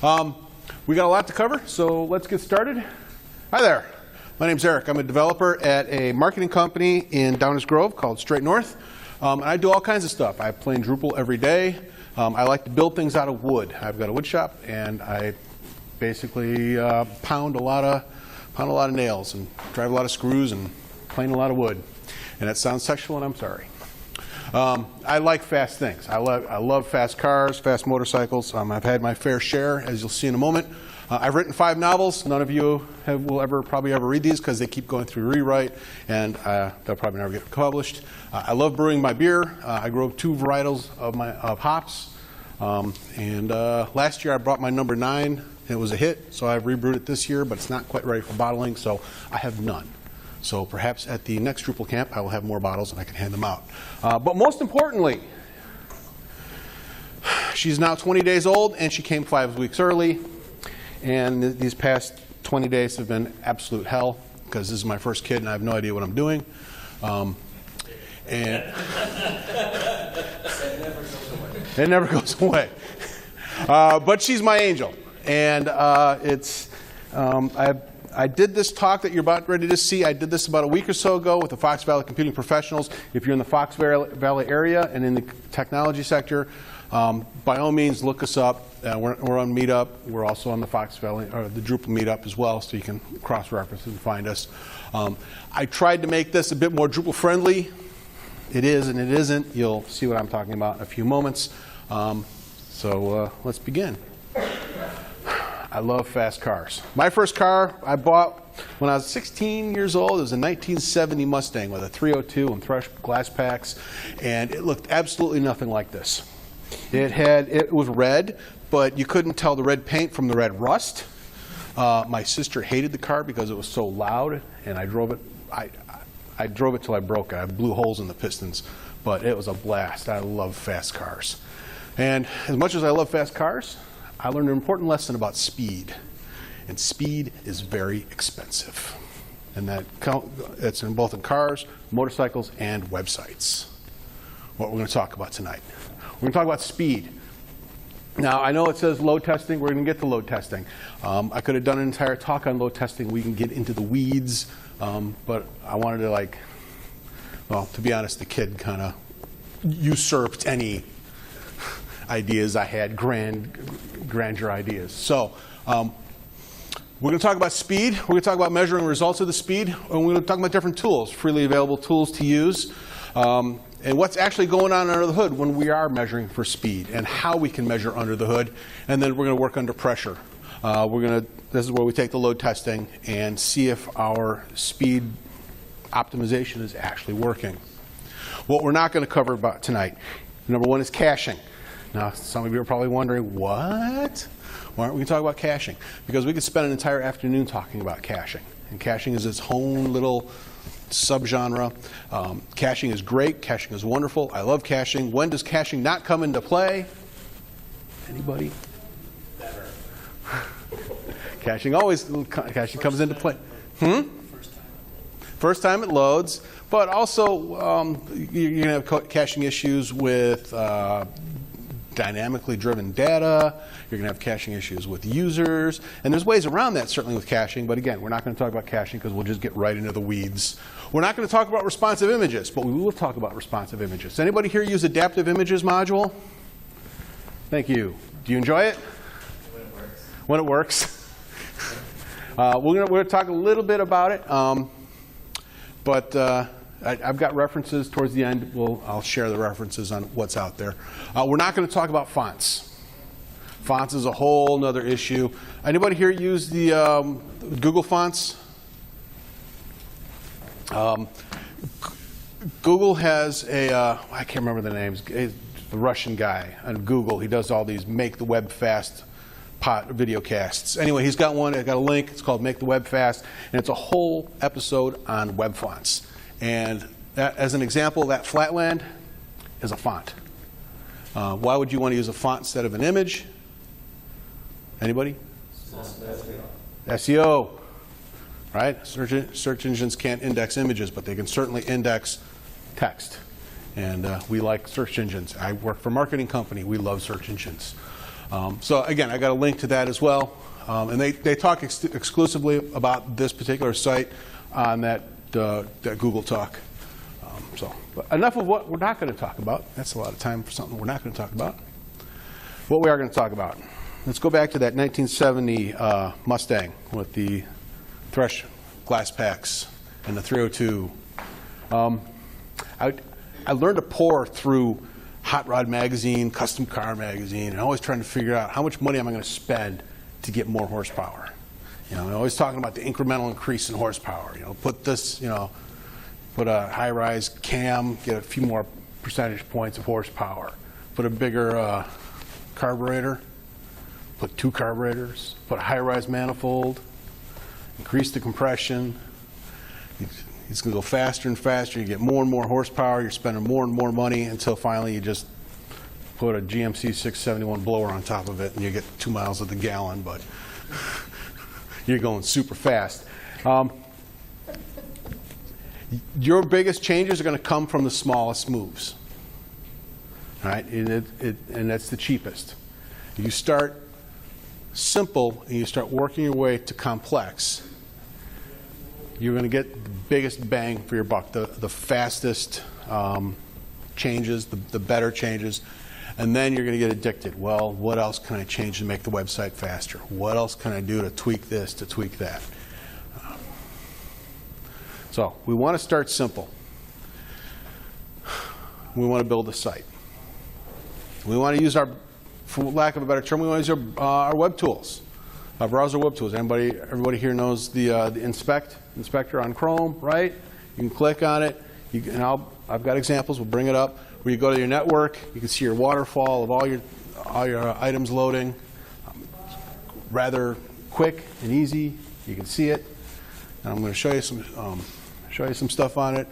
We got a lot to cover, so let's get started. Hi there. My name's Eric. I'm a developer at a marketing company in Downers Grove called Straight North. And I do all kinds of stuff. I play in Drupal every day. I like to build things out of wood. I've got a wood shop, and I basically pound a lot of nails and drive a lot of screws and plane a lot of wood. And that sounds sexual, and I'm sorry. I like fast things. I love fast cars, fast motorcycles. I've had my fair share, as you'll see in a moment. I've written 5 novels. None of you will probably ever read these because they keep going through rewrite, and they'll probably never get published. I love brewing my beer. I grow 2 varietals of hops. And last year I brought my number 9, and it was a hit, so I've rebrewed it this year, but it's not quite ready for bottling, so I have none. So perhaps at the next DrupalCamp, I will have more bottles and I can hand them out. But most importantly, she's now 20 days old, and she came 5 weeks early. And these past 20 days have been absolute hell, because this is my first kid, and I have no idea what I'm doing. It never goes away. But she's my angel. And I did this talk that you're about ready to see. I did this about a week or so ago with the Fox Valley Computing Professionals. If you're in the Fox Valley area and in the technology sector, by all means, look us up. We're on Meetup. We're also on the Fox Valley, or the Drupal Meetup as well, so you can cross-reference and find us. I tried to make this a bit more Drupal friendly. It is and it isn't. You'll see what I'm talking about in a few moments. So let's begin. I love fast cars. My first car I bought when I was 16 years old. It was a 1970 Mustang with a 302 and Thrush glass packs, and it looked absolutely nothing like this. It was red, but you couldn't tell the red paint from the red rust. My sister hated the car because it was so loud, and I drove it. I drove it till I broke it. I blew holes in the pistons, but it was a blast. I love fast cars. And as much as I love fast cars, I learned an important lesson about speed. And speed is very expensive. And it's in both in cars, motorcycles, and websites. What we're going to talk about tonight. We're going to talk about speed. Now, I know it says load testing. We're going to get to load testing. I could have done an entire talk on load testing. We can get into the weeds. But I wanted to, to be honest, the kid kind of usurped any ideas I had, grandeur ideas. So we're going to talk about speed. We're going to talk about measuring results of the speed. And we're going to talk about different tools, freely available tools to use. And what's actually going on under the hood when we are measuring for speed, and how we can measure under the hood. And then we're going to work under pressure. This is where we take the load testing and see if our speed optimization is actually working. What we're not going to cover about tonight, number 1 is caching. Now, some of you are probably wondering, what? Why aren't we going to talk about caching? Because we could spend an entire afternoon talking about caching. And caching is its own little subgenre. Caching is great. Caching is wonderful. I love caching. When does caching not come into play? Anybody? Never. Caching comes into play. First time it loads. But also, you're going to have caching issues with dynamically driven data. You're going to have caching issues with users. And there's ways around that, certainly, with caching. But again, we're not going to talk about caching because we'll just get right into the weeds. We're not going to talk about responsive images, but we will talk about responsive images. Does anybody here use Adaptive Images module? Thank you. Do you enjoy it? When it works. When it works. We're going to talk a little bit about it. I've got references towards the end. I'll share the references on what's out there. We're not going to talk about fonts. Fonts is a whole nother issue. Anybody here use the Google fonts? Google has I can't remember the names, the Russian guy on Google. He does all these Make the Web Fast video casts. Anyway, he's got one. I got a link. It's called Make the Web Fast, and it's a whole episode on web fonts. And as an example, that Flatland is a font. Why would you want to use a font instead of an image? Anybody? SEO. Right? Search engines can't index images, but they can certainly index text. And we like search engines. I work for a marketing company. We love search engines. So again, I got a link to that as well. And they talk exclusively about this particular site on that Google Talk. But enough of what we're not going to talk about. That's a lot of time for something we're not going to talk about. What we are going to talk about. Let's go back to that 1970 Mustang with the Thresh glass packs and the 302. I learned to pore through Hot Rod Magazine, Custom Car Magazine, and always trying to figure out how much money am I going to spend to get more horsepower. You know, always talking about the incremental increase in horsepower. You know, put this, you know, put a high-rise cam, get a few more percentage points of horsepower. Put a bigger carburetor, put 2 carburetors, put a high-rise manifold, increase the compression. It's going to go faster and faster. You get more and more horsepower. You're spending more and more money until finally you just put a GMC 671 blower on top of it and you get 2 miles of the gallon, but you're going super fast. Your biggest changes are going to come from the smallest moves, all right? And that's the cheapest. You start simple and you start working your way to complex. You're going to get the biggest bang for your buck, the fastest changes, the better changes, and then you're going to get addicted. Well, what else can I change to make the website faster? What else can I do to tweak this, to tweak that? So we want to start simple. We want to build a site. We want to use our, for lack of a better term, we want to use our web tools, our browser web tools. Everybody here knows the inspector on Chrome, right? You can click on it. I've got examples. We'll bring it up. Where you go to your network, you can see your waterfall of all your items loading. Rather quick and easy. You can see it. And I'm going to show you some stuff on it.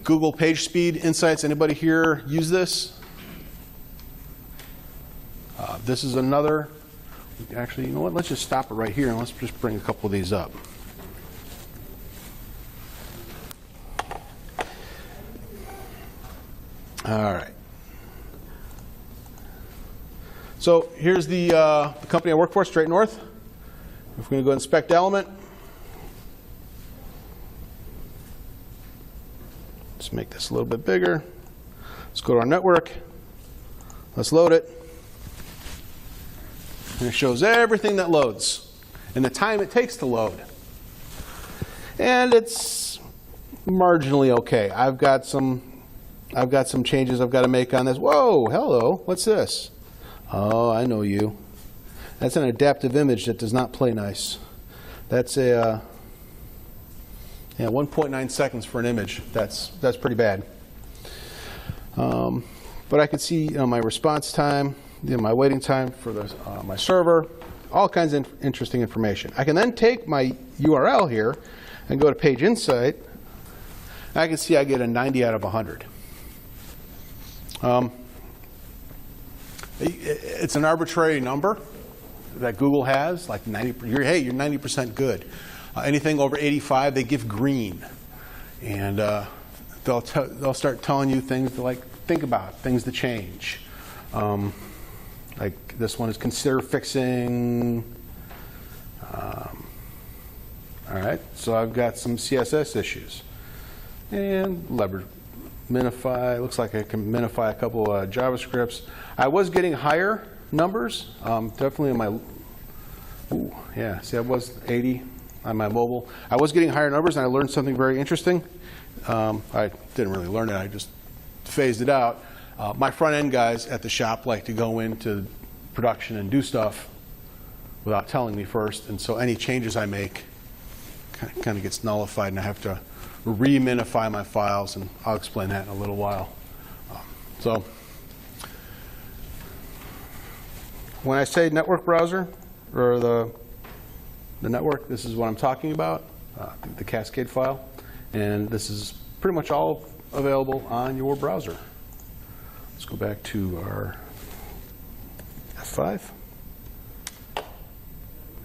Google Page Speed Insights. Anybody here use this? This is another. Actually, you know what? Let's just stop it right here and let's just bring a couple of these up. All right. So here's the company I work for, Straight North. If we're going to go inspect element, let's make this a little bit bigger. Let's go to our network. Let's load it. And it shows everything that loads and the time it takes to load. And it's marginally okay. I've got some changes I've got to make on this. Whoa, hello, what's this? Oh, I know you. That's an adaptive image that does not play nice. That's a 1.9 seconds for an image. That's pretty bad. But I can see my response time, my waiting time for my server, all kinds of interesting information. I can then take my URL here and go to Page Insight. I can see I get a 90 out of 100. It's an arbitrary number that Google has, like 90. Hey, you're 90% good. Anything over 85, they give green, and they'll start telling you things to think about, things to change. Like this one is consider fixing. All right, so I've got some CSS issues, and minify. Looks like I can minify a couple of JavaScripts. I was getting higher numbers, definitely in my. See, I was 80 on my mobile. I was getting higher numbers, and I learned something very interesting. I didn't really learn it. I just phased it out. My front end guys at the shop like to go into production and do stuff without telling me first, and so any changes I make kind of gets nullified, and I have to reminify my files, and I'll explain that in a little while. So when I say network browser, or the network, this is what I'm talking about, the Cascade file, and this is pretty much all available on your browser. Let's go back to our F5.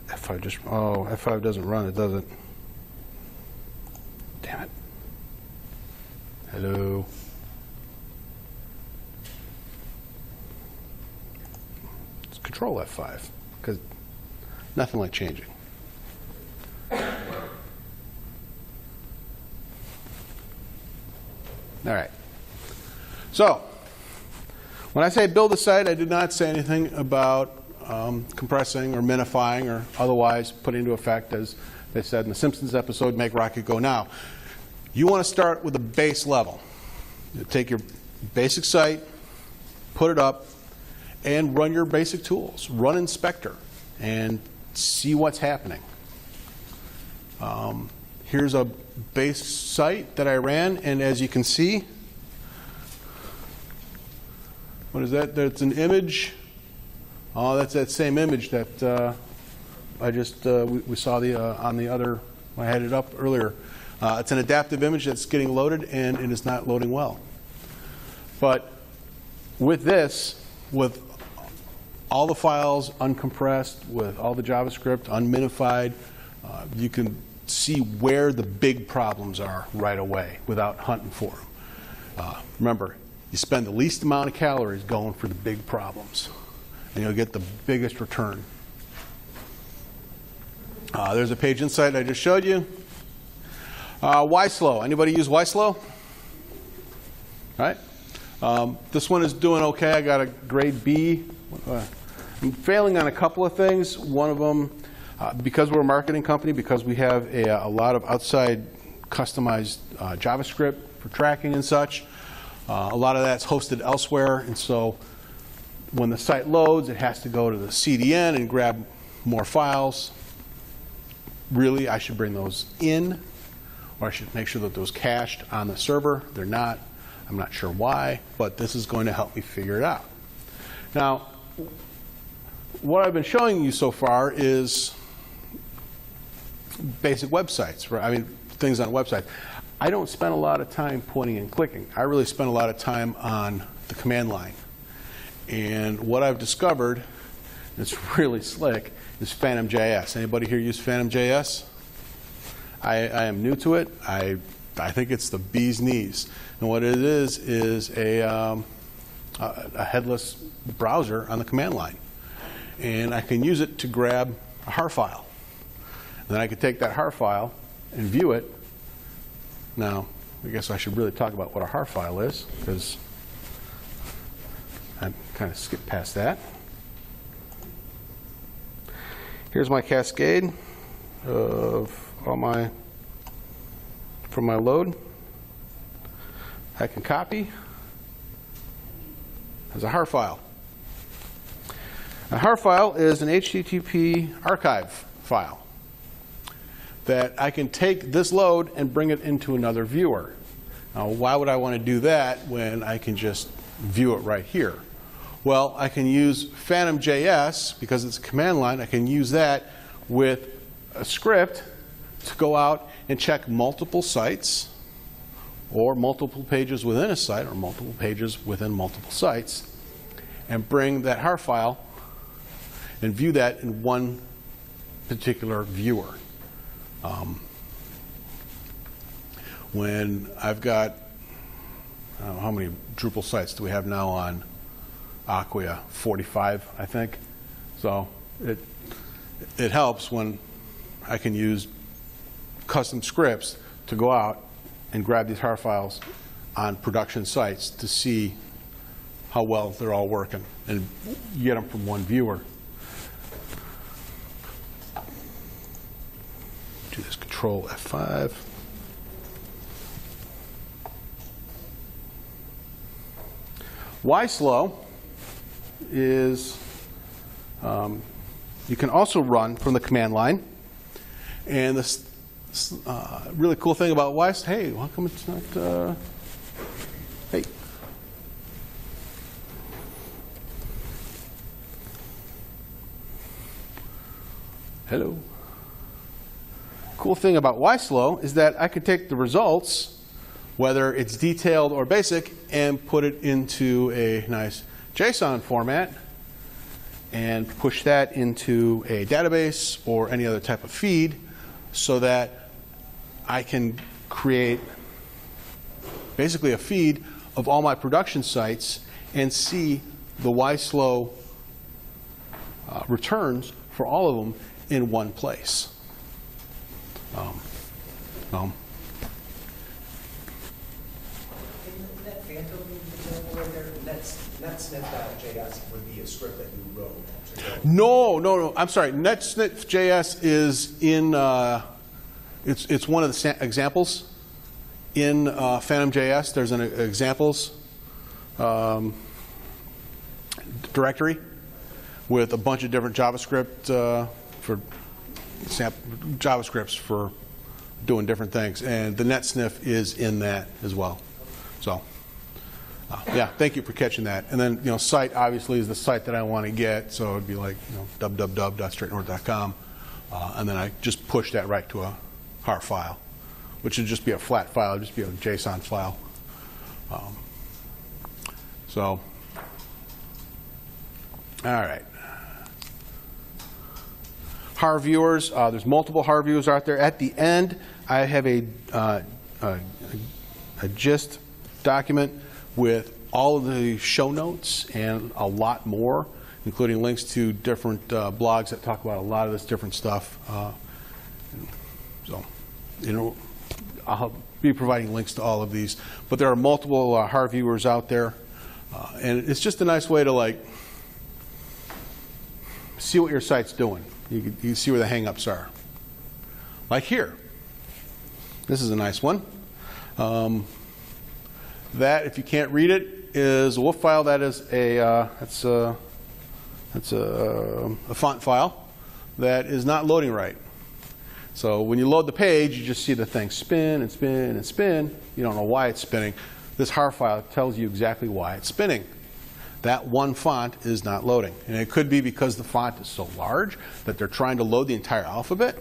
F5 doesn't run, it doesn't. Damn it. Hello. Let's Control F5, because nothing like changing. All right. So, when I say build a site, I did not say anything about compressing or minifying or otherwise putting into effect, as they said in the Simpsons episode, Make Rocket Go Now. You want to start with a base level. You take your basic site, put it up, and run your basic tools. Run Inspector and see what's happening. Here's a base site that I ran, and as you can see, what is that? That's an image. Oh, that's that same image that I just we saw on the other when I had it up earlier. It's an adaptive image that's getting loaded, and it is not loading well. But with this, with all the files uncompressed, with all the JavaScript unminified, you can see where the big problems are right away without hunting for them. Remember, you spend the least amount of calories going for the big problems, and you'll get the biggest return. There's a page insight I just showed you. Why slow? Anybody use Why slow? Right? This one is doing okay. I got a grade B. I'm failing on a couple of things. One of them, because we're a marketing company, because we have a lot of outside customized JavaScript for tracking and such, a lot of that's hosted elsewhere, and so when the site loads, it has to go to the CDN and grab more files. Really, I should bring those in, or I should make sure that those cached on the server. They're not. I'm not sure why, but this is going to help me figure it out. Now, what I've been showing you so far is basic websites, right? I mean, things on websites. I don't spend a lot of time pointing and clicking. I really spend a lot of time on the command line. And what I've discovered, it's really slick, is Phantom.js. Anybody here use Phantom.js? I am new to it. I think it's the bee's knees. And what it is a headless browser on the command line. And I can use it to grab a HAR file. And then I can take that HAR file and view it. Now, I guess I should really talk about what a HAR file is, because I kind of skipped past that. Here's my cascade of all my, from my load. I can copy as a HAR file. A HAR file is an HTTP archive file that I can take this load and bring it into another viewer. Now, why would I want to do that when I can just view it right here? Well, I can use Phantom.js, because it's a command line, I can use that with a script to go out and check multiple sites, or multiple pages within a site, or multiple pages within multiple sites, and bring that HAR file and view that in one particular viewer. When I've got, I don't know, how many Drupal sites do we have now on Acquia? 45, I think. So it helps when I can use custom scripts to go out and grab these HAR files on production sites to see how well they're all working and get them from one viewer. Do this Control F5. Why slow is you can also run from the command line. And this really cool thing about why, hey, how come it's not, hey. Hello. Cool thing about why slow is that I could take the results, whether it's detailed or basic, and put it into a nice JSON format and push that into a database or any other type of feed so that I can create basically a feed of all my production sites and see the why slow returns for all of them in one place. In that Phantom example right there, netsnif.js would be a script that you wrote to go. No. I'm sorry. netsnif.js is in. It's one of the examples in Phantom.js. There's an examples directory with a bunch of different JavaScript JavaScripts for doing different things, and the netsnif is in that as well. So, yeah, thank you for catching that. And then, site obviously is the site that I want to get, so it'd be like, www.straightnorth.com, and then I just push that right to a har file, which would just be a flat file, just be a JSON file. So, all right. har viewers. There's multiple har viewers out there. At the end, I have a gist document with all of the show notes and a lot more, including links to different blogs that talk about a lot of this different stuff. So, I'll be providing links to all of these. But there are multiple har viewers out there, and it's just a nice way to see what your site's doing. You can see where the hang-ups are. Like here. This is a nice one. That, if you can't read it, is a WOOF file. That is that's a font file that is not loading right. So when you load the page, you just see the thing spin and spin and spin. You don't know why it's spinning. This har file tells you exactly why it's spinning. That one font is not loading. And it could be because the font is so large that they're trying to load the entire alphabet,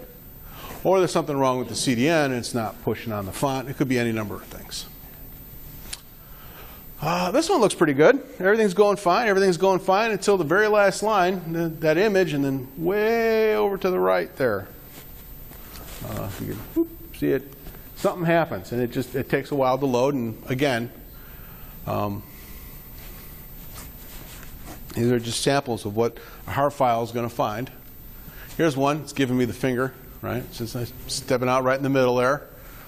or there's something wrong with the CDN and it's not pushing on the font. It could be any number of things. This one looks pretty good. Everything's going fine. Everything's going fine until the very last line, that image, and then way over to the right there. If you can see it, something happens, and it takes a while to load. And again, these are just samples of what a har file is going to find. Here's one. It's giving me the finger, right? It's just nice, stepping out right in the middle there,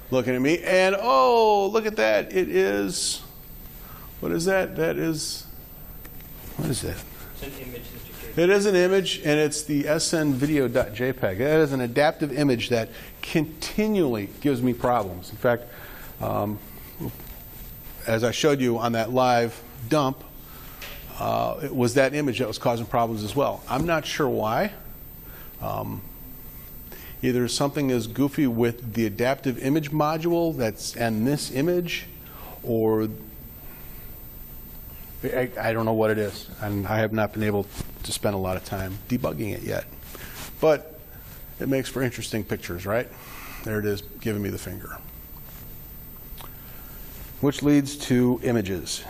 looking at me. And oh, look at that. It is, what is that? That is, what is that? It's an image that you created. It is an image, and it's the snvideo.jpg. That is an adaptive image that continually gives me problems. In fact, as I showed you on that live dump, it was that image that was causing problems as well. I'm not sure why. Either something is goofy with the adaptive image module and this image, or I don't know what it is. And I have not been able to spend a lot of time debugging it yet. But it makes for interesting pictures, right? There it is, giving me the finger. Which leads to images.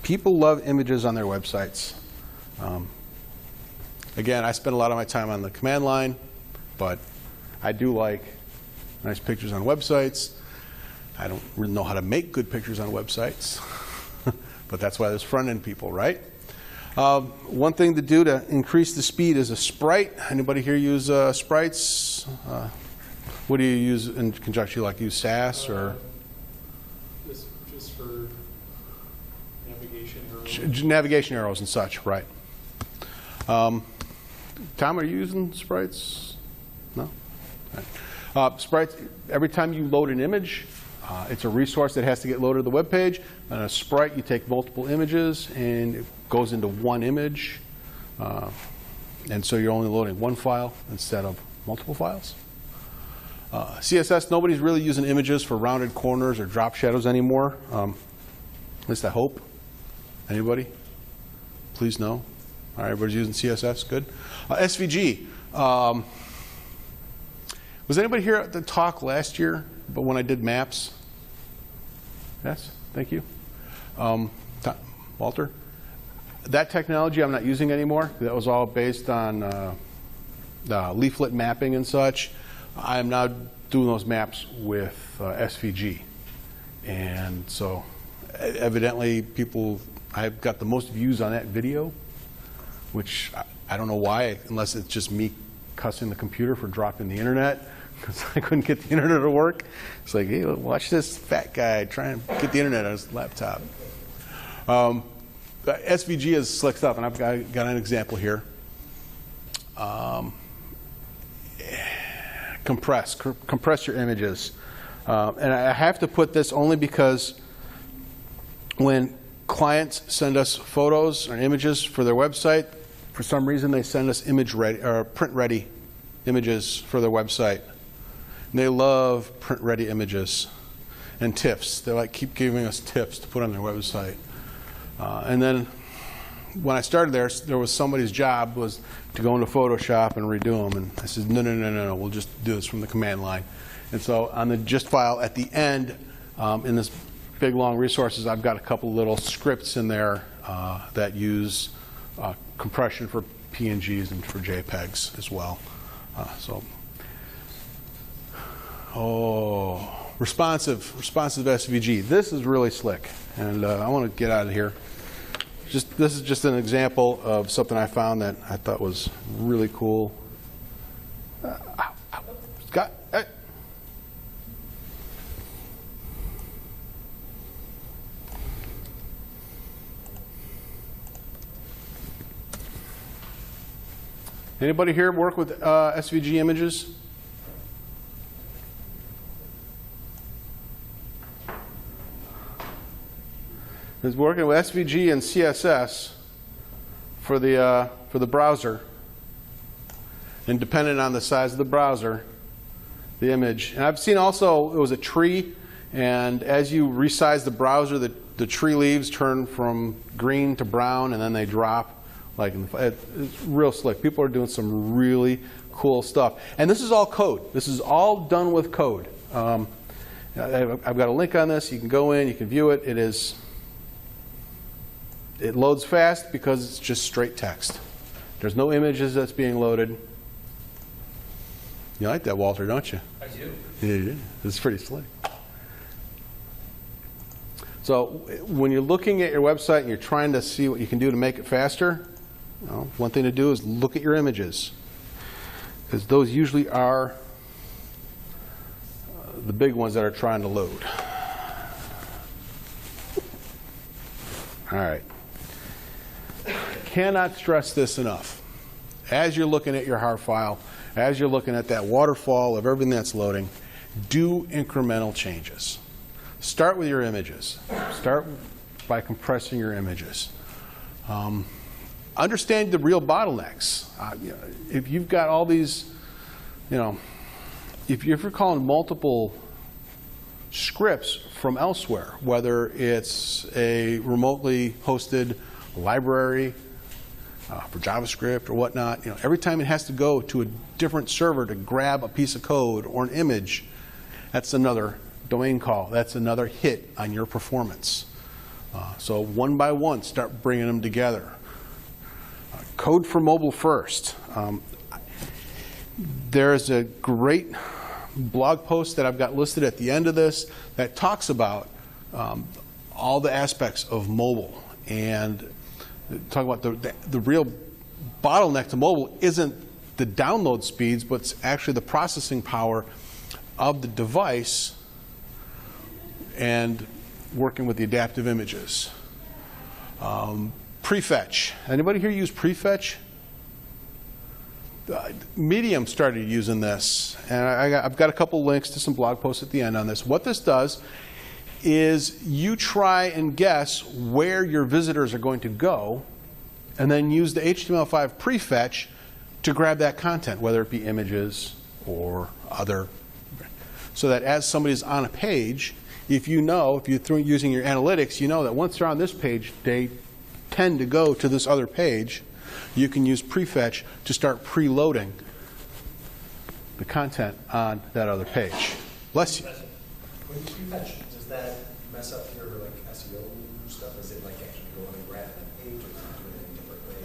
People love images on their websites. Again, I spend a lot of my time on the command line, but I do like nice pictures on websites. I don't really know how to make good pictures on websites, but that's why there's front-end people, right? One thing to do to increase the speed is a sprite. Anybody here use sprites? What do you use in conjunction? Like use SAS or? Just for navigation arrows. Navigation arrows and such, right. Tom, are you using sprites? No? Right. Sprites, every time you load an image, it's a resource that has to get loaded to the web page. On a sprite, you take multiple images, and it goes into one image. And so you're only loading one file instead of multiple files. CSS, nobody's really using images for rounded corners or drop shadows anymore. At least I hope. Anybody? Please no. All right, everybody's using CSS. Good. SVG. Was anybody here at the talk last year, but when I did maps? Yes, thank you. Walter? That technology I'm not using anymore. That was all based on leaflet mapping and such. I am now doing those maps with SVG. And so evidently I've got the most views on that video, which I don't know why, unless it's just me cussing the computer for dropping the internet, because I couldn't get the internet to work. It's like, hey, watch this fat guy try and get the internet on his laptop. SVG is slick stuff, and I've got an example here. Compress your images. And I have to put this only because when clients send us photos or images for their website, for some reason they send us image ready or print ready images for their website. And they love print ready images and TIFFs. They like keep giving us TIFFs to put on their website. And then when I started there was somebody's job was to go into Photoshop and redo them. And I said, no, we'll just do this from the command line. And so on the gist file at the end, in this big long resources, I've got a couple little scripts in there that use compression for PNGs and for JPEGs as well. Responsive SVG. This is really slick, and I want to get out of here. This is just an example of something I found that I thought was really cool. Scott, hey. Anybody here work with SVG images? Is working with SVG and CSS for the browser, and dependent on the size of the browser, the image. And I've seen also it was a tree, and as you resize the browser, the tree leaves turn from green to brown, and then they drop. Like it's real slick. People are doing some really cool stuff, and this is all code. This is all done with code. I've got a link on this. You can go in, you can view it. It loads fast because it's just straight text. There's no images that's being loaded. You like that, Walter, don't you? I do. Yeah, it's pretty slick. So when you're looking at your website and you're trying to see what you can do to make it faster, one thing to do is look at your images, because those usually are the big ones that are trying to load. All right. Cannot stress this enough. As you're looking at your HAR file, as you're looking at that waterfall of everything that's loading, do incremental changes. Start with your images. Start by compressing your images. Understand the real bottlenecks. If you've got all these, if you're calling multiple scripts from elsewhere, whether it's a remotely hosted library for JavaScript or whatnot, every time it has to go to a different server to grab a piece of code or an image, that's another domain call. That's another hit on your performance. So one by one, start bringing them together. Code for mobile first. There's a great blog post that I've got listed at the end of this that talks about all the aspects of mobile, and talk about the real bottleneck to mobile isn't the download speeds, but it's actually the processing power of the device and working with the adaptive images. Prefetch. Anybody here use prefetch? Medium started using this, and I've got a couple links to some blog posts at the end on this. What this does is you try and guess where your visitors are going to go, and then use the HTML5 prefetch to grab that content, whether it be images or other, so that as somebody's on a page, if you're using your analytics, you know that once they're on this page, they tend to go to this other page. You can use prefetch to start preloading the content on that other page. Bless you. When you prefetch, does that mess up your SEO stuff? Is it actually going and grabbing that page, or is it doing it in a different way?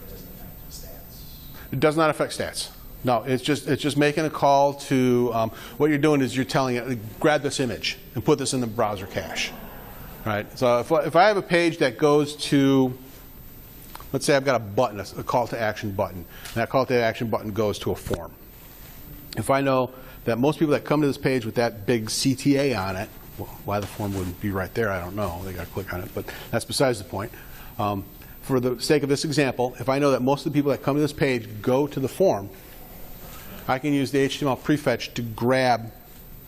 It doesn't affect the stats. It does not affect stats. No, it's just making a call to what you're doing is you're telling it, grab this image and put this in the browser cache. Right? So if I have a page that goes to let's say I've got a button, a call to action button, and that call to action button goes to a form. If I know that most people that come to this page with that big CTA on it, well, why the form wouldn't be right there, I don't know. They got to click on it, but that's besides the point. For the sake of this example, if I know that most of the people that come to this page go to the form, I can use the HTML prefetch to grab,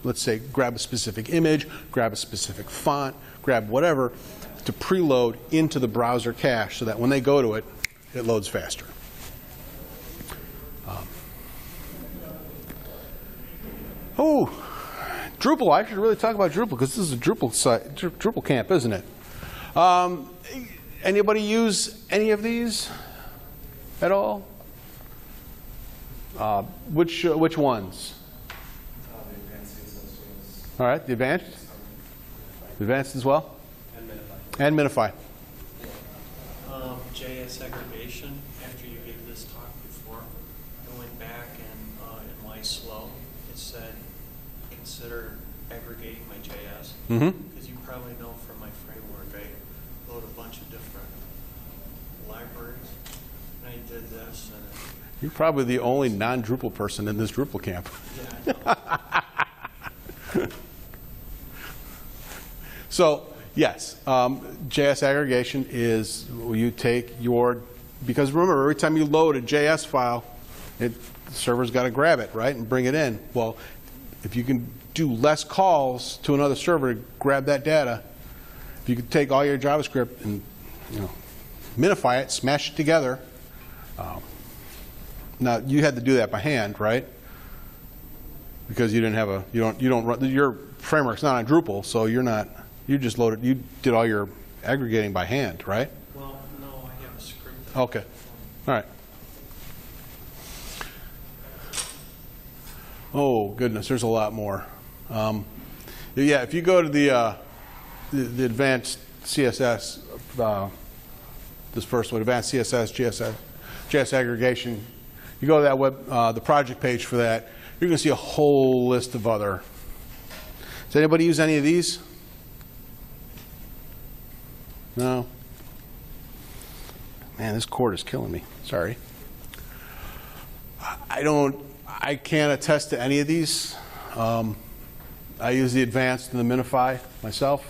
let's say, grab a specific image, grab a specific font, grab whatever, to preload into the browser cache so that when they go to it, it loads faster. Drupal. I should really talk about Drupal because this is a Drupal site, DrupalCamp, isn't it? Anybody use any of these at all? Which ones? All right, the advanced? The advanced as well? And Minify. JS aggregation, after you gave this talk before, I went back and in my slow, it said, consider aggregating my JS. Because you probably know from my framework, I load a bunch of different libraries. And I did this. And You're probably the only non-Drupal person in this DrupalCamp. yeah, So, yes, JS aggregation is you take your, because remember, every time you load a JS file, the server's got to grab it, right, and bring it in. Well, if you can do less calls to another server to grab that data, if you could take all your JavaScript and minify it, smash it together. Now, you had to do that by hand, right? Because you didn't have you don't run, your framework's not on Drupal, so you just loaded, you did all your aggregating by hand, right? well, no, I have a script. Okay. All right. Oh, goodness, there's a lot more. Yeah, if you go to the advanced CSS, this first one, advanced CSS, JS aggregation, you go to that the project page for that, you're going to see a whole list of other. Does anybody use any of these? No? Man, this cord is killing me. Sorry. I can't attest to any of these. I use the advanced and the Minify myself.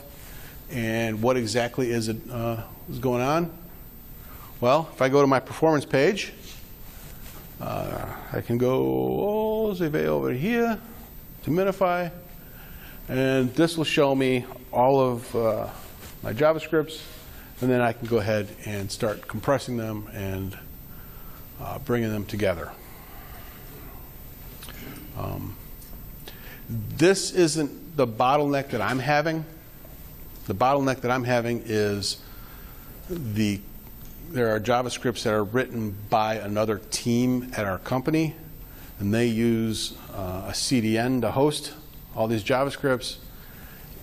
And what exactly is going on? Well, if I go to my performance page, I can go all the way over here to Minify, and this will show me all of my JavaScripts, and then I can go ahead and start compressing them and bringing them together. This isn't the bottleneck that I'm having. The bottleneck that I'm having is there are JavaScripts that are written by another team at our company, and they use a CDN to host all these JavaScripts,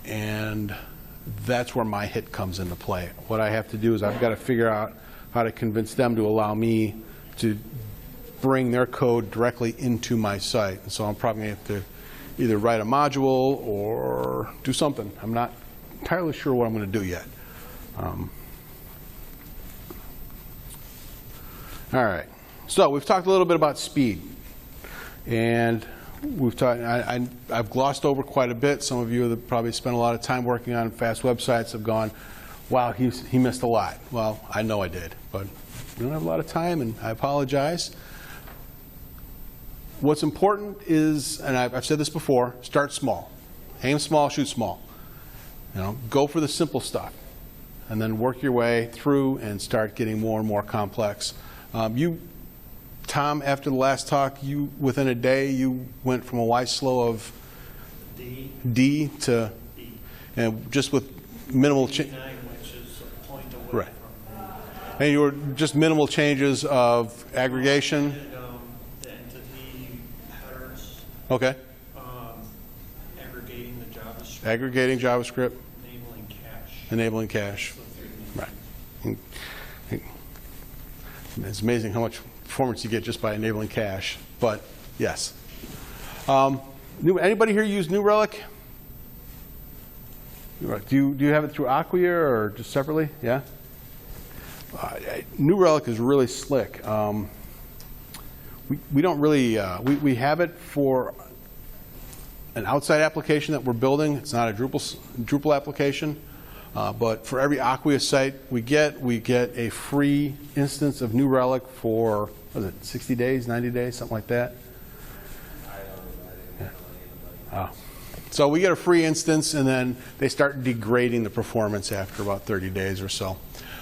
and that's where my hit comes into play. What I have to do is I've got to figure out how to convince them to allow me to bring their code directly into my site. And so I'm probably going to have to either write a module or do something. I'm not entirely sure what I'm going to do yet. All right. So we've talked a little bit about speed. And we've talked, I've glossed over quite a bit. Some of you that probably spent a lot of time working on fast websites have gone, wow, he missed a lot. Well, I know I did, but we don't have a lot of time, and I apologize. What's important is, and I've said this before, start small. Aim small, shoot small. Go for the simple stuff, and then work your way through and start getting more and more complex. Tom, after the last talk, within a day, you went from a Y-slow of D to B. And just with minimal change. Which is a point away Right. from And you were just minimal changes of aggregation. the entity headers, Okay. aggregating the JavaScript, Aggregating JavaScript, enabling cache. enabling cache. Right. It's amazing how much performance you get just by enabling cache. But yes. Anybody here use New Relic? Do you have it through Acquia or just separately? Yeah. New Relic is really slick. We don't really, we have it for an outside application that we're building. It's not a Drupal application, but for every Acquia site we get a free instance of New Relic for, what is it, 60 days, 90 days, something like that. Yeah. So we get a free instance, and then they start degrading the performance after about 30 days or so.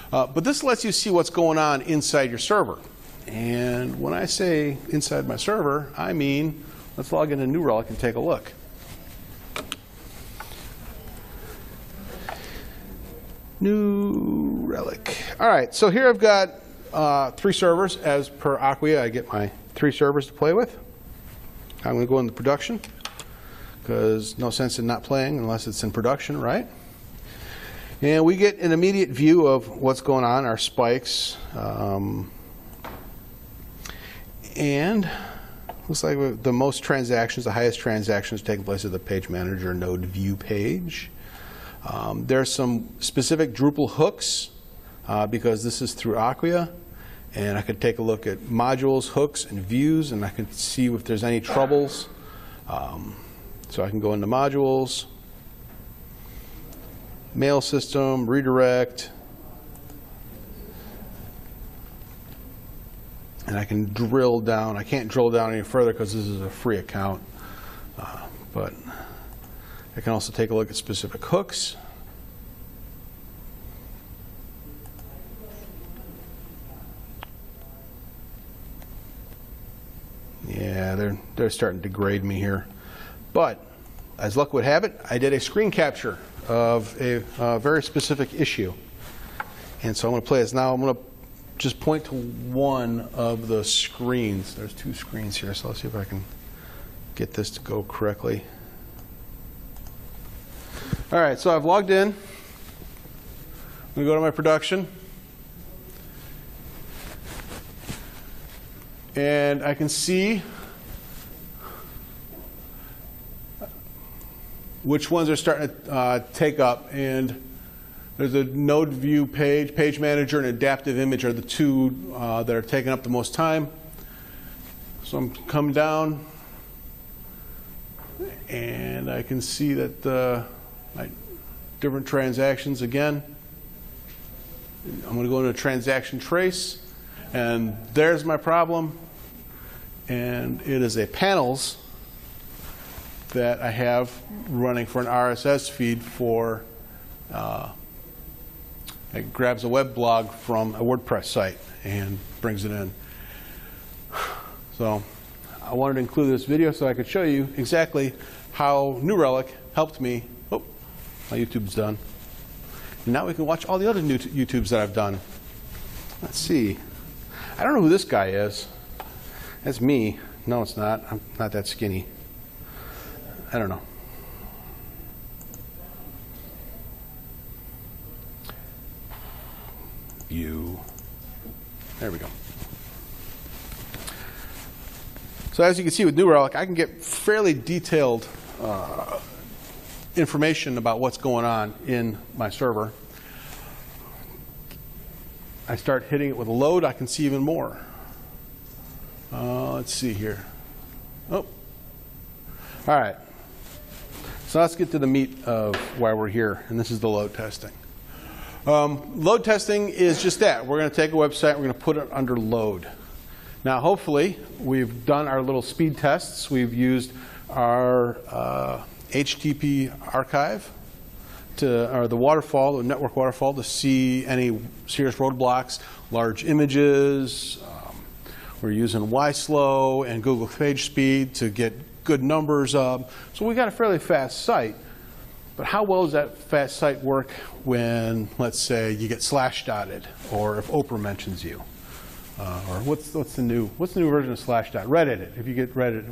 But this lets you see what's going on inside your server. And when I say inside my server, I mean, let's log into New Relic and take a look. New Relic. All right, so here I've got 3 servers. As per Acquia, I get my 3 servers to play with. I'm going to go into production, because no sense in not playing unless it's in production, right? And we get an immediate view of what's going on, our spikes. And looks like the most transactions, the highest transactions taking place at the page manager node view page. There's some specific Drupal hooks, because this is through Acquia. And I could take a look at modules, hooks, and views, and I can see if there's any troubles. So I can go into modules, mail system, redirect, and I can drill down. I can't drill down any further because this is a free account, but I can also take a look at specific hooks. Yeah, they're starting to grade me here. But as luck would have it, I did a screen capture of a very specific issue. And so I'm going to play this now. I'm going to just point to one of the screens. There's 2 screens here, so let's see if I can get this to go correctly. All right, so I've logged in. I'm going to go to my production. And I can see which ones are starting to take up. And there's a node view page, page manager, and adaptive image are the 2 that are taking up the most time. So I'm coming down, and I can see that my different transactions again. I'm going to go into transaction trace, and there's my problem. And it is a panels that I have running for an RSS feed for, it grabs a web blog from a WordPress site and brings it in. So I wanted to include this video so I could show you exactly how New Relic helped me. Oh, my YouTube's done. And now we can watch all the other new YouTubes that I've done. Let's see. I don't know who this guy is. That's me. No, it's not. I'm not that skinny. I don't know. View. There we go. So as you can see with New Relic, I can get fairly detailed information about what's going on in my server. I start hitting it with a load, I can see even more. Let's see here. Oh. All right. So let's get to the meat of why we're here, and this is the load testing. Load testing is just that. We're going to take a website, we're going to put it under load. Now, hopefully, we've done our little speed tests. We've used our HTTP archive, or the waterfall, the network waterfall, to see any serious roadblocks, large images. We're using YSlow and Google PageSpeed to get good numbers up. So we got a fairly fast site. But how well does that fast site work when, let's say, you get slashdotted, or if Oprah mentions you, or what's the new version of Slashdot? Reddit. If you get Reddit,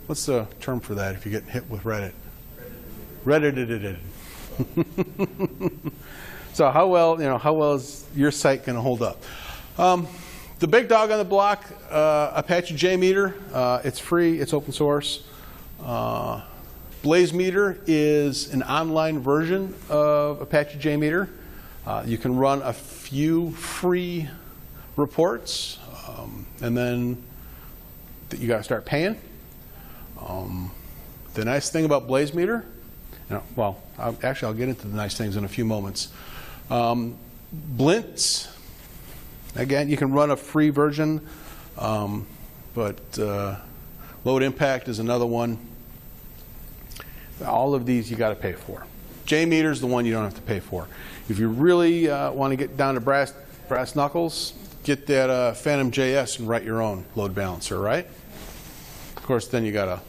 what's the term for that? If you get hit with Reddit, Reddit. So how well is your site going to hold up? The big dog on the block, Apache JMeter. It's free. It's open source. BlazeMeter is an online version of Apache JMeter. You can run a few free reports, and then you got to start paying. The nice thing about BlazeMeter, well, I'll get into the nice things in a few moments. Blintz, again, you can run a free version, but Load Impact is another one. All of these you got to pay for. JMeter is the one you don't have to pay for. If you really want to get down to brass knuckles, get that Phantom JS and write your own load balancer, right? Of course, then you got to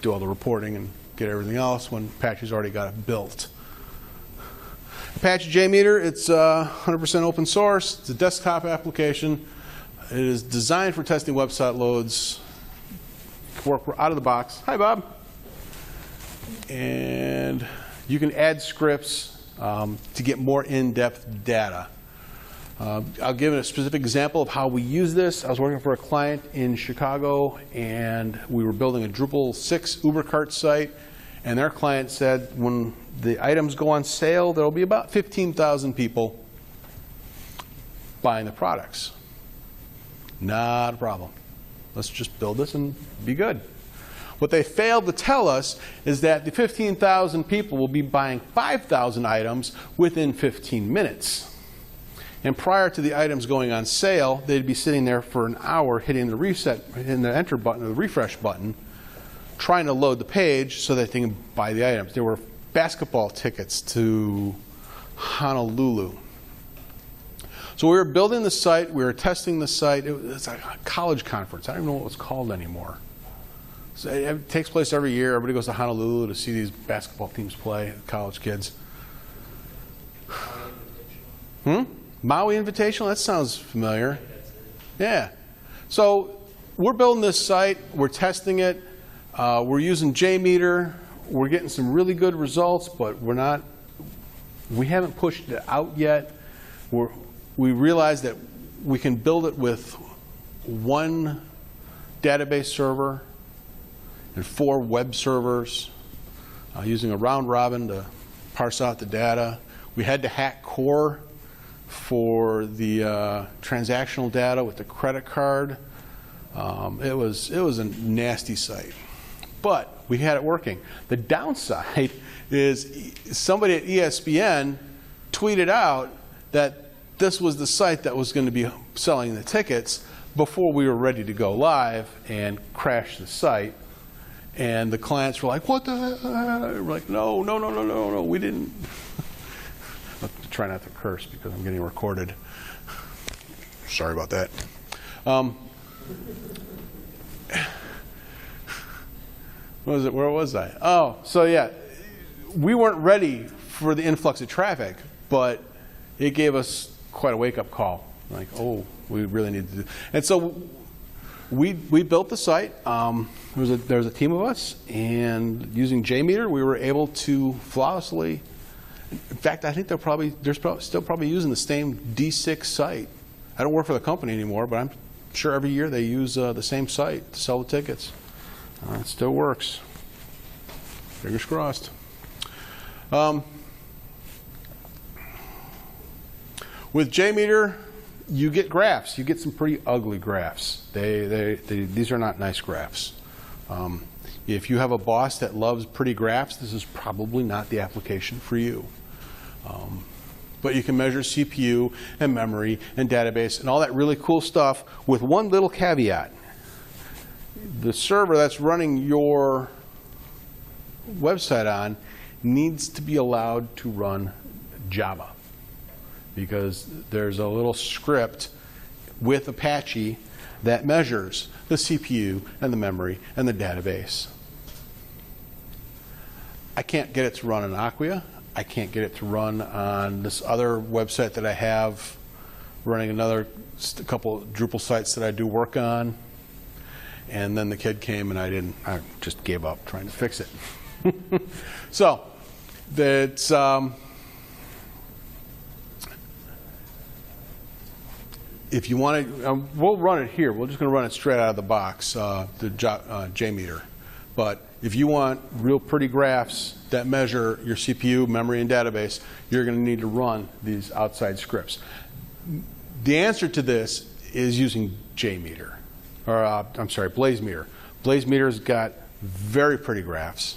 do all the reporting and get everything else when Apache's already got it built. Apache JMeter, it's 100% open source. It's a desktop application. It is designed for testing website loads. Work out of the box. Hi, Bob. And you can add scripts to get more in-depth data. I'll give a specific example of how we use this. I was working for a client in Chicago, and we were building a Drupal 6 UberCart site, and their client said when the items go on sale, there will be about 15,000 people buying the products. Not a problem. Let's just build this and be good. What they failed to tell us is that the 15,000 people will be buying 5,000 items within 15 minutes. And prior to the items going on sale, they'd be sitting there for an hour hitting the enter button or the refresh button, trying to load the page so that they can buy the items. There were basketball tickets to Honolulu. So we were building the site, we were testing the site. It was like a college conference. I don't even know what it was called anymore. So it takes place every year. Everybody goes to Honolulu to see these basketball teams play, college kids. Maui Invitational? That sounds familiar. Yeah. So we're building this site. We're testing it. We're using JMeter. We're getting some really good results, but we haven't pushed it out yet. We realize that we can build it with one database server and 4 web servers using a round robin to parse out the data. We had to hack core for the transactional data with the credit card. It was a nasty site, but we had it working. The downside is somebody at ESPN tweeted out that this was the site that was going to be selling the tickets before we were ready to go live, and crashed the site. And the clients were like, "What the hell?" We're like, no, we didn't. I'll try not to curse because I'm getting recorded. Sorry about that. Where was I? Oh, so yeah, we weren't ready for the influx of traffic, but it gave us quite a wake-up call. Like, oh, we really need to do. And so we built the site. There was a team of us, and using JMeter, we were able to flawlessly. In fact, I think they're still probably using the same D6 site. I don't work for the company anymore, but I'm sure every year they use the same site to sell the tickets. It still works. Fingers crossed. With JMeter, you get graphs. You get some pretty ugly graphs. These are not nice graphs. If you have a boss that loves pretty graphs, this is probably not the application for you. But you can measure CPU and memory and database and all that really cool stuff with one little caveat. The server that's running your website on needs to be allowed to run Java, because there's a little script with Apache that measures the CPU and the memory and the database. I can't get it to run on Acquia. I can't get it to run on this other website that I have running a couple of Drupal sites that I do work on. And then the kid came and I just gave up trying to fix it. So that's if you want to, we'll run it here. We're just going to run it straight out of the box, the JMeter. But if you want real pretty graphs that measure your CPU, memory, and database, you're going to need to run these outside scripts. The answer to this is using JMeter, or I'm sorry, BlazeMeter. BlazeMeter's got very pretty graphs,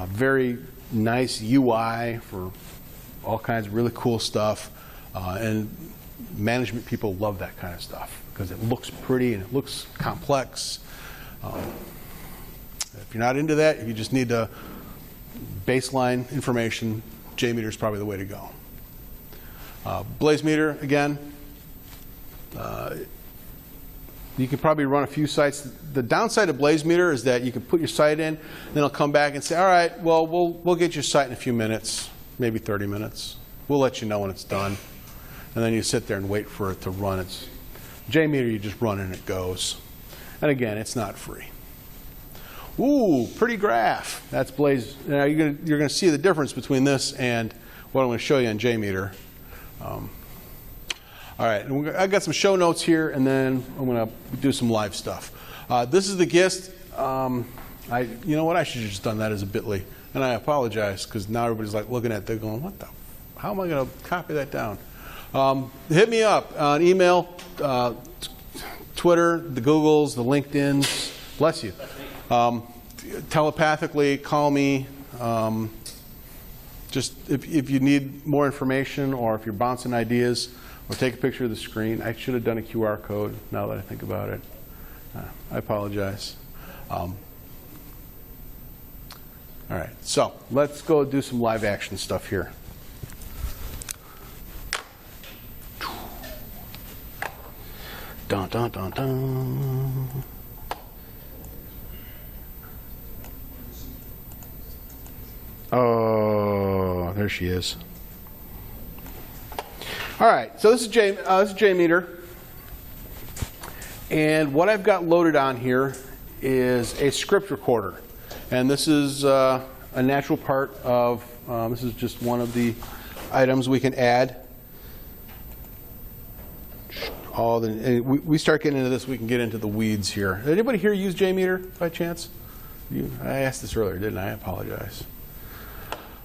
very nice UI for all kinds of really cool stuff, and management people love that kind of stuff because it looks pretty and it looks complex. If you're not into that, if you just need the baseline information, JMeter is probably the way to go. BlazeMeter, again, you can probably run a few sites. The downside of BlazeMeter is that you can put your site in, then it'll come back and say, all right, well, we'll get your site in a few minutes, maybe 30 minutes. We'll let you know when it's done. And then you sit there and wait for it to run. It's JMeter, you just run and it goes. And again, it's not free. Ooh, pretty graph. That's Blaze. Now you're going to see the difference between this and what I'm going to show you on JMeter. All right, I've got some show notes here, and then I'm going to do some live stuff. This is the gist. You know what? I should have just done that as a bit.ly, and I apologize because now everybody's like looking at it, they're going, "What the? How am I going to copy that down?" Hit me up on email, Twitter, the Googles, the LinkedIn's. Bless you. Telepathically, call me. Just if you need more information, or if you're bouncing ideas, or take a picture of the screen. I should have done a QR code now that I think about it. I apologize. All right, so let's go do some live action stuff here. Dun, dun, dun, dun. Oh, there she is. All right, so this is JMeter, and what I've got loaded on here is a script recorder, and this is a natural part of. This is just one of the items we can add. We start getting into this, we can get into the weeds here. Did anybody here use JMeter by chance? I asked this earlier, didn't I? I apologize.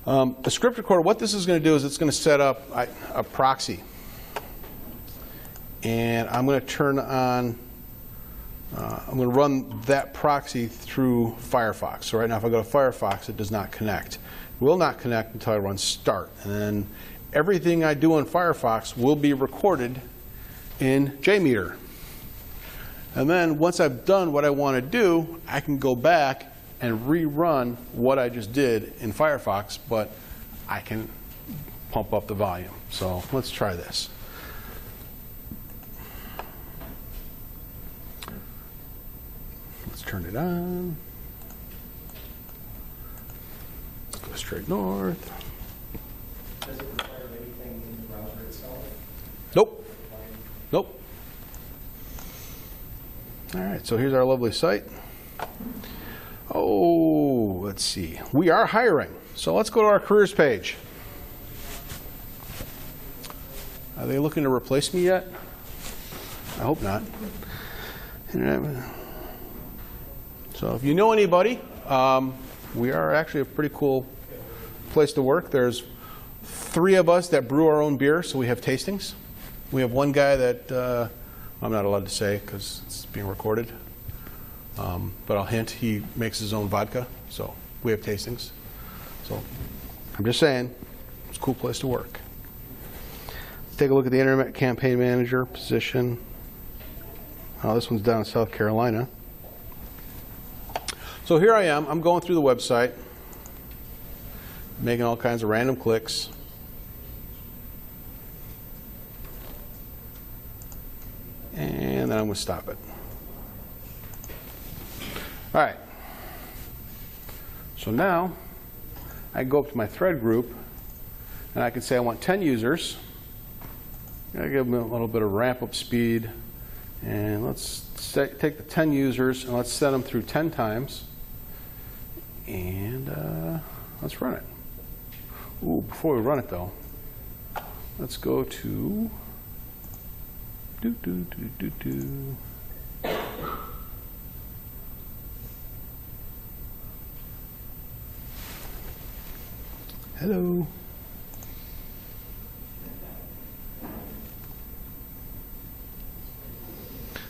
A script recorder, what this is going to do is it's going to set up a proxy. And I'm going to turn on, I'm going to run that proxy through Firefox. So right now if I go to Firefox, it does not connect. It will not connect until I run start. And then everything I do in Firefox will be recorded in JMeter. And then once I've done what I want to do, I can go back and rerun what I just did in Firefox, but I can pump up the volume. So let's try this. Let's turn it on. Let's go straight north. Does it require anything in the browser itself? Nope. Nope. All right, so here's our lovely site. Oh, let's see. We are hiring. So let's go to our careers page. Are they looking to replace me yet? I hope not. So if you know anybody, we are actually a pretty cool place to work. There's 3 of us that brew our own beer, so we have tastings. We have one guy that I'm not allowed to say because it's being recorded. But I'll hint, he makes his own vodka, so we have tastings. So I'm just saying, it's a cool place to work. Let's take a look at the Internet Campaign Manager position. Oh, this one's down in South Carolina. So here I am. I'm going through the website, making all kinds of random clicks. And then I'm going to stop it. All right. So now I can go up to my thread group, and I can say I want 10 users. I give them a little bit of ramp up speed, and let's take the 10 users and let's set them through 10 times, and let's run it. Ooh, before we run it though, let's go to Hello.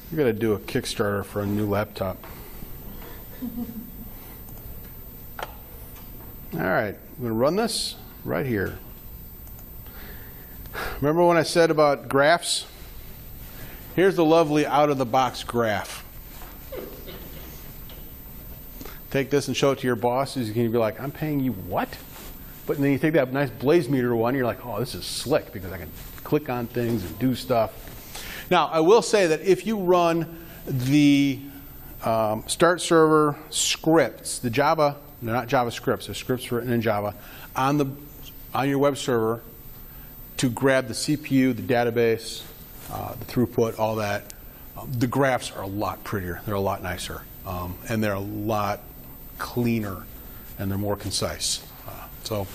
We're going to do a Kickstarter for a new laptop. All right, I'm going to run this right here. Remember when I said about graphs? Here's the lovely out-of-the-box graph. Take this and show it to your bosses. You can be like, I'm paying you what? But then you take that nice blaze meter one, you're like, oh, this is slick because I can click on things and do stuff. Now, I will say that if you run the start server scripts, the Java, they're not JavaScripts, they're scripts written in Java, on your web server to grab the CPU, the database, the throughput, all that, the graphs are a lot prettier. They're a lot nicer. And they're a lot cleaner, and they're more concise. So,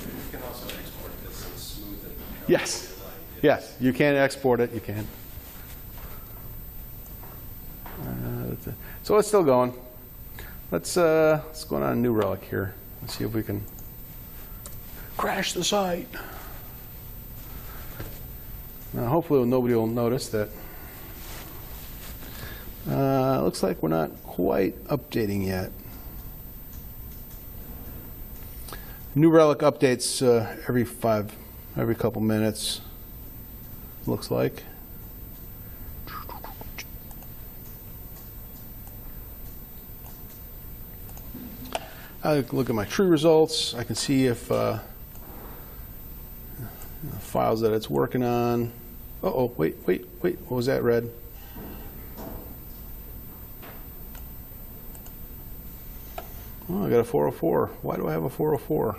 You can also export this and smooth it. Yes. Yes, you can export it. You can. So it's still going. Let's go on a New Relic here. Let's see if we can crash the site. Now, hopefully nobody will notice that. Looks like we're not quite updating yet. New Relic updates every couple minutes. Looks like. I look at my tree results. I can see if files that it's working on. Uh-oh, wait. What was that, Red? Oh, I got a 404. Why do I have a 404?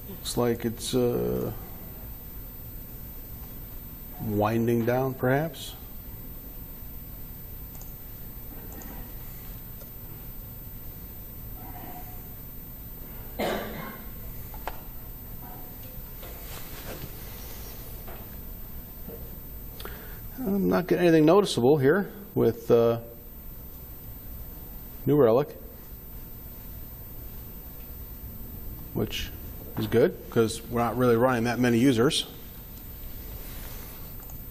Looks like it's winding down, perhaps. I'm not getting anything noticeable here with New Relic, which is good because we're not really running that many users.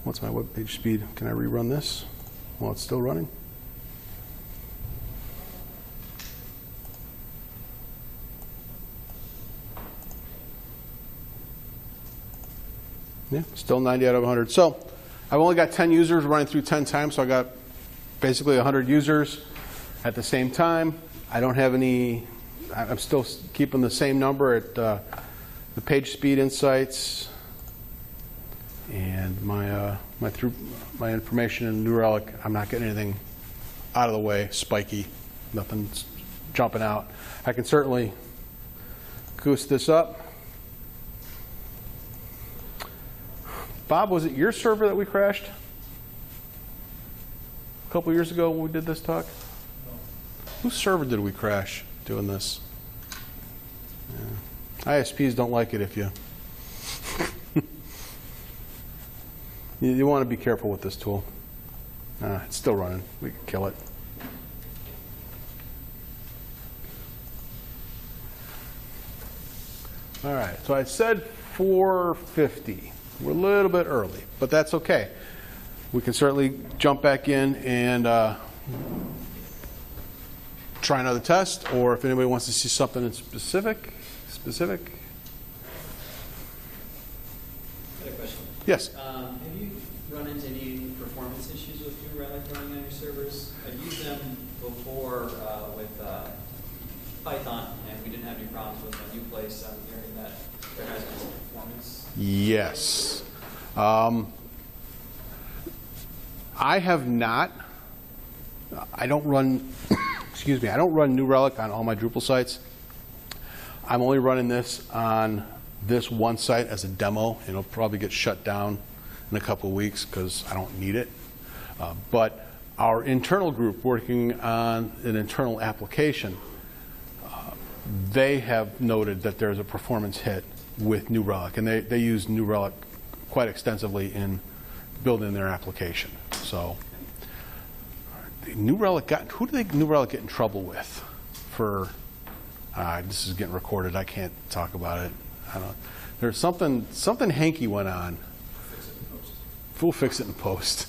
What's my web page speed? Can I rerun this while it's still running? Yeah, still 90 out of 100. So I've only got 10 users running through 10 times, so I got basically 100 users at the same time. I don't have any, I'm still keeping the same number at the page speed insights and my information in New Relic. I'm not getting anything out of the way, spiky, nothing's jumping out. I can certainly goose this up. Bob, was it your server that we crashed a couple years ago when we did this talk? No. Whose server did we crash doing this? Yeah. ISPs don't like it if you... you want to be careful with this tool. It's still running. We can kill it. All right, so I said 450. We're a little bit early, but that's okay. We can certainly jump back in and try another test, or if anybody wants to see something in specific. I had a question. Yes. Have you run into any performance issues with New Relic running on your servers? I've used them before with Python, and we didn't have any problems with a new place. I'm hearing that there has been some performance. Yes. I have not. I don't run, excuse me, I don't run New Relic on all my Drupal sites. I'm only running this on this one site as a demo. It'll probably get shut down in a couple of weeks because I don't need it. But our internal group working on an internal application they have noted that there's a performance hit with New Relic, and they use New Relic quite extensively in building their application. So, New Relic who do they New Relic get in trouble with? For this is getting recorded. I can't talk about it. I don't. There's something hanky went on. We'll fix it in post.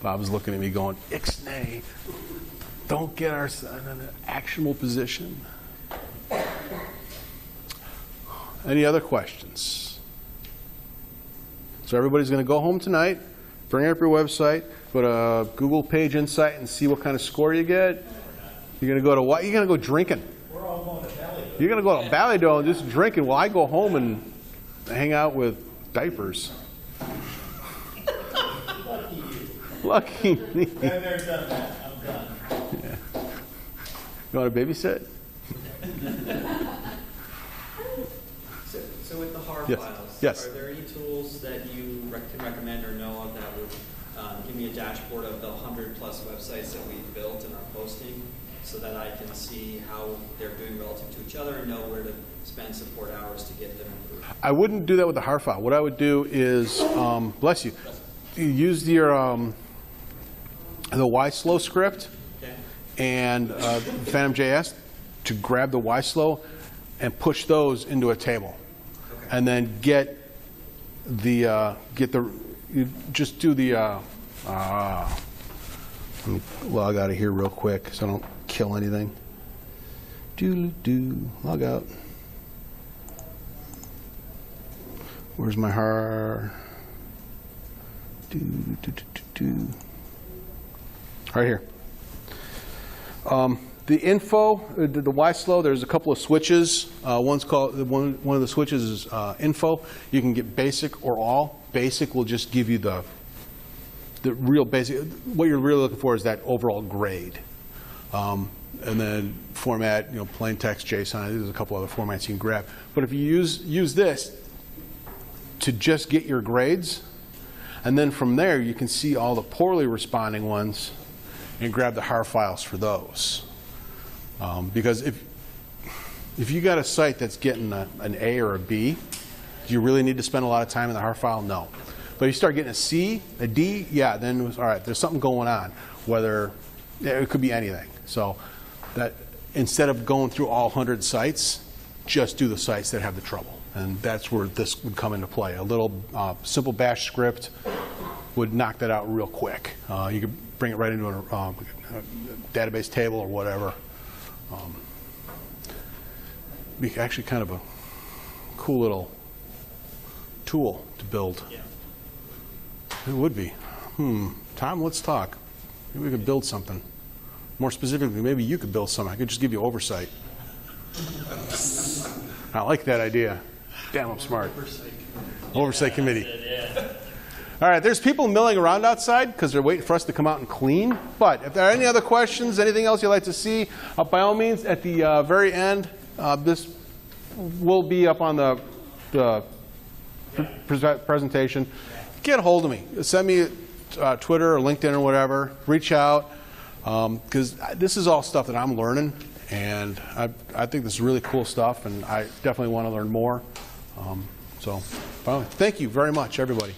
Bob's looking at me going, Ixnay, don't get our son in an actionable position. Any other questions? So everybody's going to go home tonight, bring up your website, go to Google Page Insight and see what kind of score you get. You're going to go to what? You're going to go drinking. We're all going to Valley. You're going to go to Valley Dome and just drinking while I go home and hang out with diapers. Lucky you. Lucky me. Been there, done that. I'm done. Yeah. You want to babysit? So with the HAR Yes. files, Yes. are there any tools that you can recommend or know of that would give me a dashboard of the 100+ websites that we've built and are posting, so that I can see how they're doing relative to each other and know where to spend support hours to get them improved? I wouldn't do that with the HAR file. What I would do is, bless you, use your the YSlow script Okay. and Phantom.js to grab the YSlow and push those into a table, and then get the you just do the let me log out of here real quick so I don't kill anything. Log out. Where's my HAR? Right here. The info, the YSlow, there's a couple of switches. One's called one of the switches is info. You can get basic or all. Basic will just give you the real basic. What you're really looking for is that overall grade. And then format, plain text, JSON. There's a couple other formats you can grab. But if you use this to just get your grades, and then from there you can see all the poorly responding ones and grab the HAR files for those. Because if you got a site that's getting an A or a B, do you really need to spend a lot of time in the HAR file? No. But if you start getting a C, a D, yeah, then all right, there's something going on. Whether it could be anything. So that instead of going through all 100 sites, just do the sites that have the trouble. And that's where this would come into play. A little simple bash script would knock that out real quick. You could bring it right into a database table or whatever. Be actually kind of a cool little tool to build. Yeah. It would be. Tom, let's talk. Maybe we could build something. More specifically, maybe you could build something. I could just give you oversight. I like that idea. Damn, I'm smart. Oversight committee. All right, there's people milling around outside because they're waiting for us to come out and clean. But if there are any other questions, anything else you'd like to see, by all means, at the very end, this will be up on the presentation. Get a hold of me. Send me Twitter or LinkedIn or whatever. Reach out, because this is all stuff that I'm learning, and I think this is really cool stuff, and I definitely want to learn more. So thank you very much, everybody.